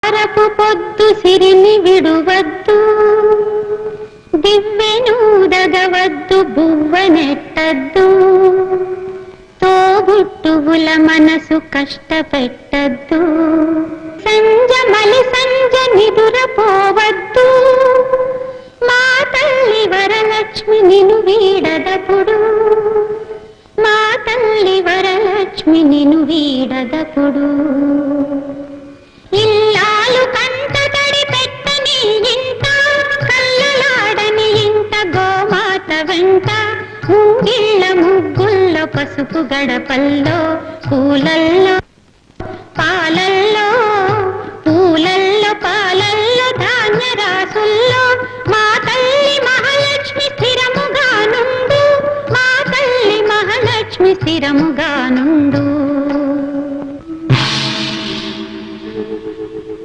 వారపు పొద్దు సిరిని విడువద్దు, దివ్వెనూదగవద్దు, బువ్వనెట్టద్దు, తోబుట్టువుల మనసు కష్టపెట్టద్దు, సంజమలి సంజ నిదురపోవద్దు, మా తల్లి వరలక్ష్మి నిను వీడదపుడు, మా తల్లి వరలక్ష్మి నిను వీడదపుడు. ఇల్లాలు కంట తడి పెట్టని ఇంట, కళ్ళలాడని ఇంట గోమాత వెంట, ముంగిళ్ళ ముగ్గుల్లో పసుపు గడపల్లో, పూలల్లో పాలల్లో, పూలల్లో పాలల్లో, ధాన్య రాసుల్లో, మా తల్లి మహాలక్ష్మి స్థిరముగా నుండు, మా తల్లి మహాలక్ష్మి స్థిరముగా